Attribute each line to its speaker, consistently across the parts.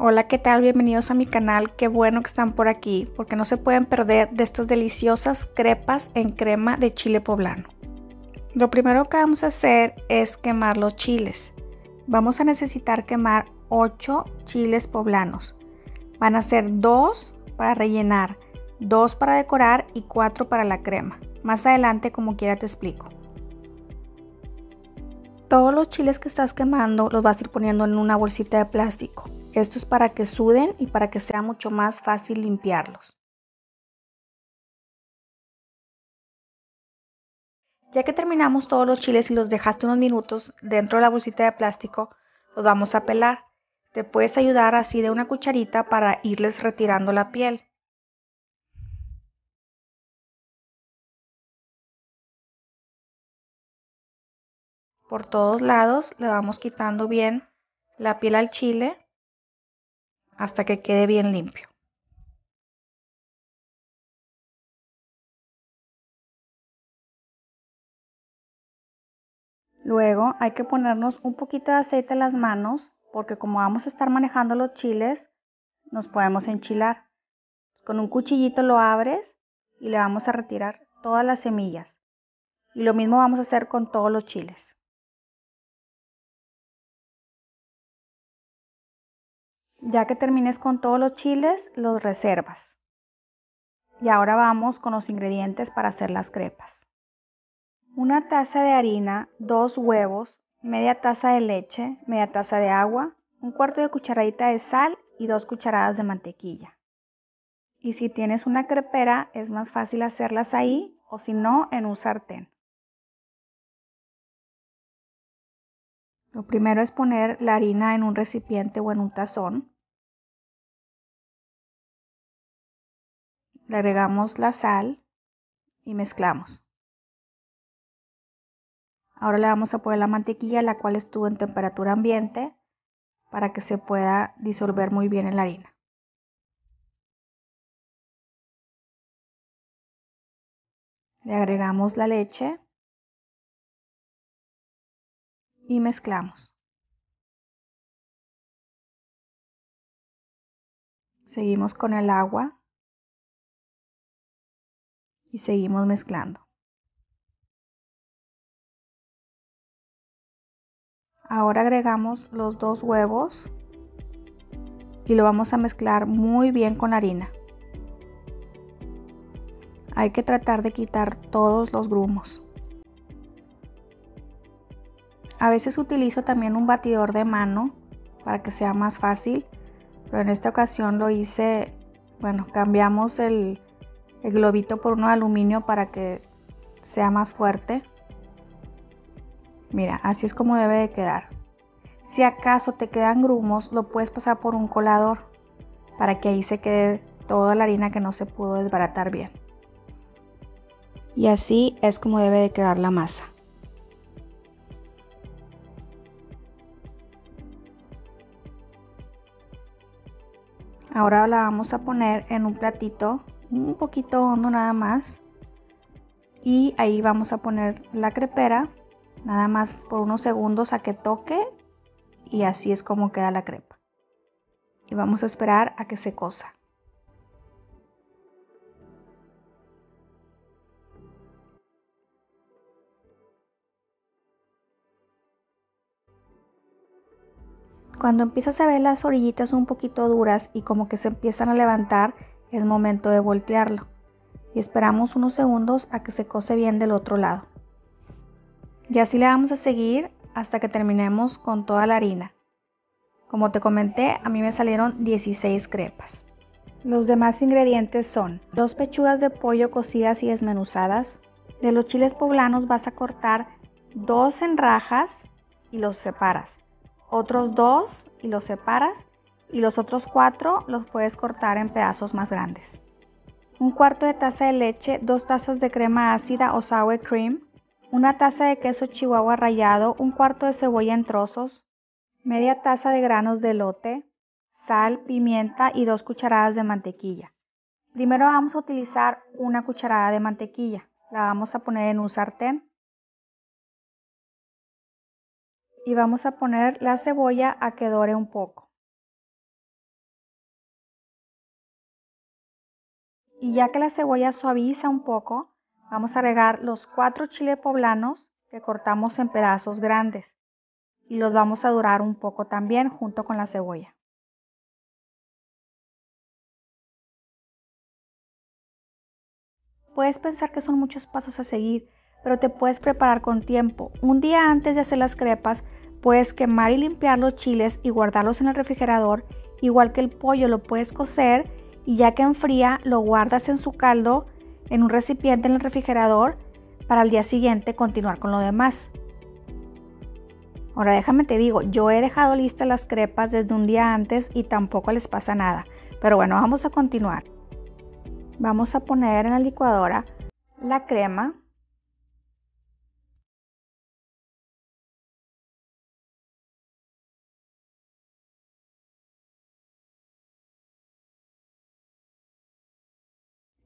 Speaker 1: Hola, ¿qué tal? Bienvenidos a mi canal. Qué bueno que están por aquí porque no se pueden perder de estas deliciosas crepas en crema de chile poblano. Lo primero que vamos a hacer es quemar los chiles. Vamos a necesitar quemar 8 chiles poblanos. Van a ser 2 para rellenar, 2 para decorar y 4 para la crema. Más adelante, como quiera, te explico. Todos los chiles que estás quemando los vas a ir poniendo en una bolsita de plástico. Esto es para que suden y para que sea mucho más fácil limpiarlos. Ya que terminamos todos los chiles y los dejaste unos minutos dentro de la bolsita de plástico, los vamos a pelar. Te puedes ayudar así de una cucharita para irles retirando la piel. Por todos lados le vamos quitando bien la piel al chile hasta que quede bien limpio. Luego hay que ponernos un poquito de aceite en las manos porque como vamos a estar manejando los chiles, nos podemos enchilar. Con un cuchillito lo abres y le vamos a retirar todas las semillas. Y lo mismo vamos a hacer con todos los chiles. Ya que termines con todos los chiles, los reservas. Y ahora vamos con los ingredientes para hacer las crepas. Una taza de harina, 2 huevos, media taza de leche, media taza de agua, un cuarto de cucharadita de sal y 2 cucharadas de mantequilla. Y si tienes una crepera, es más fácil hacerlas ahí o si no, en un sartén. Lo primero es poner la harina en un recipiente o en un tazón. Le agregamos la sal y mezclamos. Ahora le vamos a poner la mantequilla, la cual estuvo en temperatura ambiente, para que se pueda disolver muy bien en la harina. Le agregamos la leche y mezclamos. Seguimos con el agua y seguimos mezclando. Ahora agregamos los 2 huevos y lo vamos a mezclar muy bien con la harina. Hay que tratar de quitar todos los grumos. A veces utilizo también un batidor de mano para que sea más fácil, pero en esta ocasión lo hice, cambiamos el globito por uno de aluminio para que sea más fuerte. Mira, así es como debe de quedar. Si acaso te quedan grumos, lo puedes pasar por un colador para que ahí se quede toda la harina que no se pudo desbaratar bien. Y así es como debe de quedar la masa. Ahora la vamos a poner en un platito un poquito hondo nada más. Y ahí vamos a poner la crepera, nada más por unos segundos a que toque y así es como queda la crepa. Y vamos a esperar a que se cosa. Cuando empiezas a ver las orillitas un poquito duras y como que se empiezan a levantar, es momento de voltearlo. Y esperamos unos segundos a que se cose bien del otro lado. Y así le vamos a seguir hasta que terminemos con toda la harina. Como te comenté, a mí me salieron 16 crepas. Los demás ingredientes son 2 pechugas de pollo cocidas y desmenuzadas. De los chiles poblanos vas a cortar 2 en rajas y los separas. Otros 2 y los separas. Y los otros 4 los puedes cortar en pedazos más grandes. Un cuarto de taza de leche, 2 tazas de crema ácida o sour cream, una taza de queso chihuahua rallado, un cuarto de cebolla en trozos, media taza de granos de elote, sal, pimienta y 2 cucharadas de mantequilla. Primero vamos a utilizar una cucharada de mantequilla. La vamos a poner en un sartén. Y vamos a poner la cebolla a que dore un poco. Y ya que la cebolla suaviza un poco, vamos a agregar los 4 chiles poblanos que cortamos en pedazos grandes y los vamos a dorar un poco también junto con la cebolla. Puedes pensar que son muchos pasos a seguir, pero te puedes preparar con tiempo. Un día antes de hacer las crepas, puedes quemar y limpiar los chiles y guardarlos en el refrigerador. Igual que el pollo, lo puedes cocer y ya que enfría, lo guardas en su caldo en un recipiente en el refrigerador para al día siguiente continuar con lo demás. Ahora déjame te digo, yo he dejado listas las crepas desde un día antes y tampoco les pasa nada. Pero bueno, vamos a continuar. Vamos a poner en la licuadora la crema.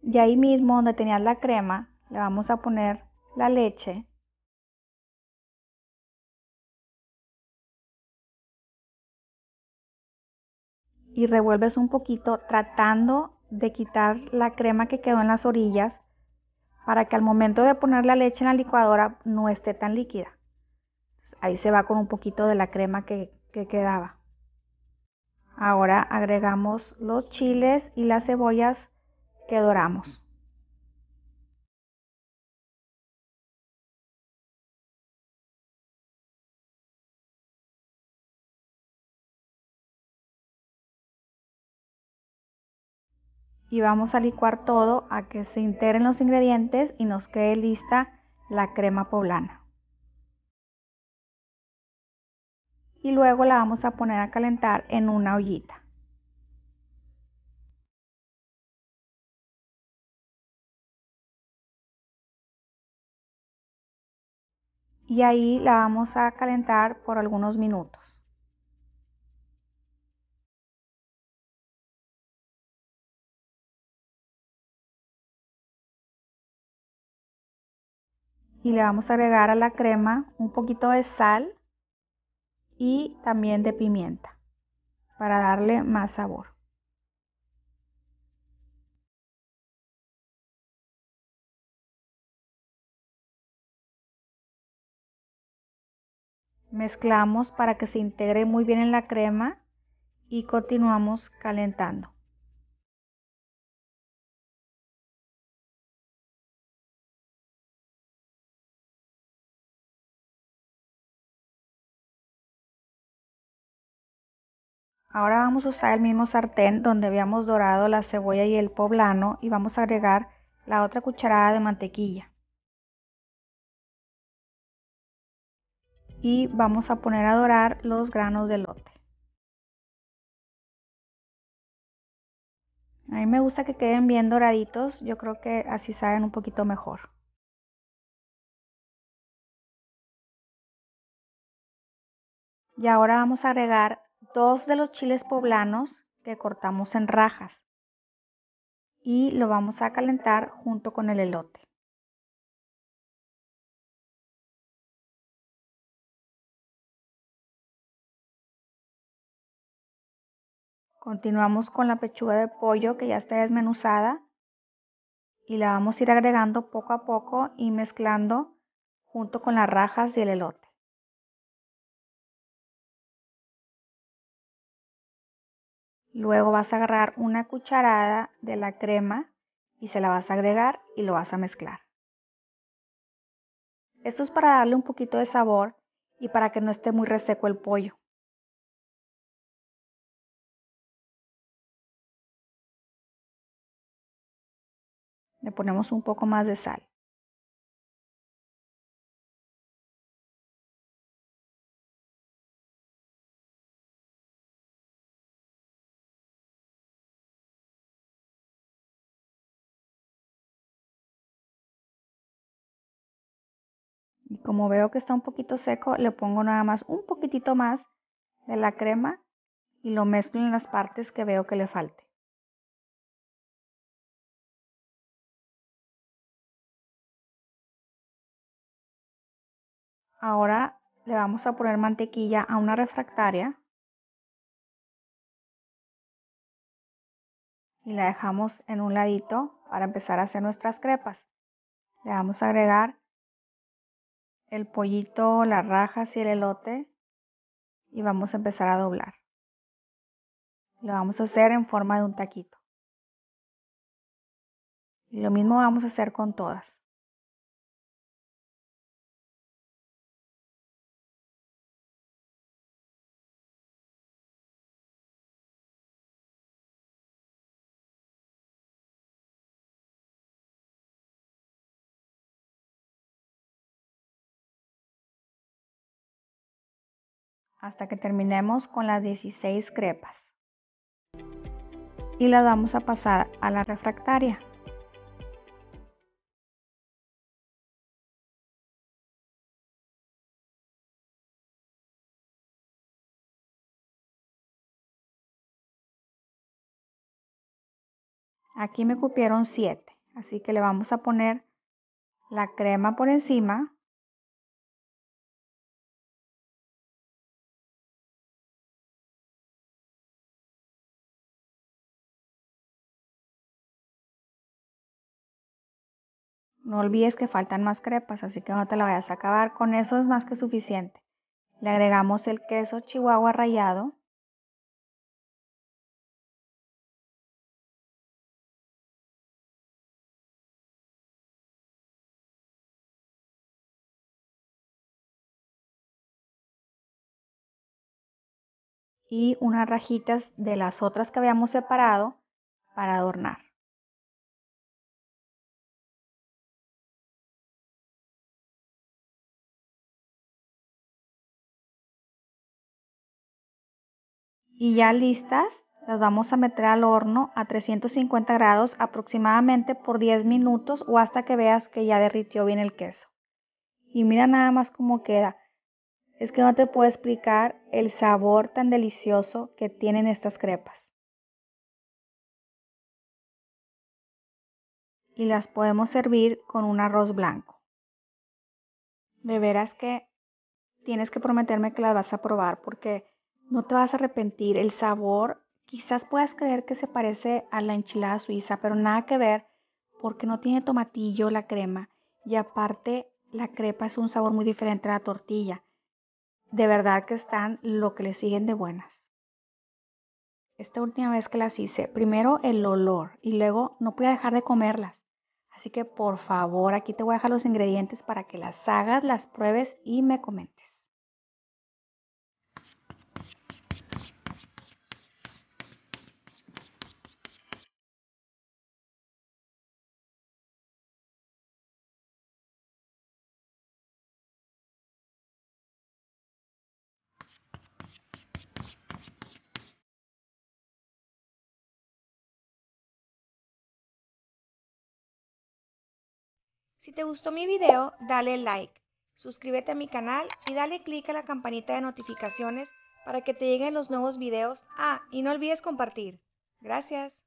Speaker 1: Y ahí mismo donde tenías la crema, le vamos a poner la leche. Y revuelves un poquito tratando de quitar la crema que quedó en las orillas para que al momento de poner la leche en la licuadora no esté tan líquida. Ahí se va con un poquito de la crema que quedaba. Ahora agregamos los chiles y las cebollas que doramos. Y vamos a licuar todo a que se integren los ingredientes y nos quede lista la crema poblana. Y luego la vamos a poner a calentar en una ollita. Y ahí la vamos a calentar por algunos minutos. Y le vamos a agregar a la crema un poquito de sal y también de pimienta para darle más sabor. Mezclamos para que se integre muy bien en la crema y continuamos calentando. Ahora vamos a usar el mismo sartén donde habíamos dorado la cebolla y el poblano y vamos a agregar la otra cucharada de mantequilla. Y vamos a poner a dorar los granos de elote. A mí me gusta que queden bien doraditos, yo creo que así saben un poquito mejor. Y ahora vamos a agregar 2 de los chiles poblanos que cortamos en rajas y lo vamos a calentar junto con el elote. Continuamos con la pechuga de pollo que ya está desmenuzada y la vamos a ir agregando poco a poco y mezclando junto con las rajas y el elote. Luego vas a agarrar una cucharada de la crema y se la vas a agregar y lo vas a mezclar. Esto es para darle un poquito de sabor y para que no esté muy reseco el pollo. Le ponemos un poco más de sal. Y como veo que está un poquito seco, le pongo nada más un poquitito más de la crema y lo mezclo en las partes que veo que le falte. Ahora le vamos a poner mantequilla a una refractaria y la dejamos en un ladito para empezar a hacer nuestras crepas. Le vamos a agregar el pollito, las rajas y el elote y vamos a empezar a doblar. Lo vamos a hacer en forma de un taquito. Y lo mismo vamos a hacer con todas. Hasta que terminemos con las 16 crepas. Y las vamos a pasar a la refractaria. Aquí me cupieron 7, así que le vamos a poner la crema por encima. No olvides que faltan más crepas, así que no te la vayas a acabar. Con eso es más que suficiente. Le agregamos el queso Chihuahua rallado. Y unas rajitas de las otras que habíamos separado para adornar. Y ya listas, las vamos a meter al horno a 350 grados aproximadamente por 10 minutos o hasta que veas que ya derritió bien el queso. Y mira nada más cómo queda. Es que no te puedo explicar el sabor tan delicioso que tienen estas crepas. Y las podemos servir con un arroz blanco. De veras que tienes que prometerme que las vas a probar porque no te vas a arrepentir. El sabor, quizás puedas creer que se parece a la enchilada suiza, pero nada que ver porque no tiene tomatillo la crema y aparte la crepa es un sabor muy diferente a la tortilla. De verdad que están lo que le siguen de buenas. Esta última vez que las hice, primero el olor y luego no podía dejar de comerlas. Así que por favor, aquí te voy a dejar los ingredientes para que las hagas, las pruebes y me comentes. Si te gustó mi video, dale like, suscríbete a mi canal y dale click a la campanita de notificaciones para que te lleguen los nuevos videos. Ah, y no olvides compartir. Gracias.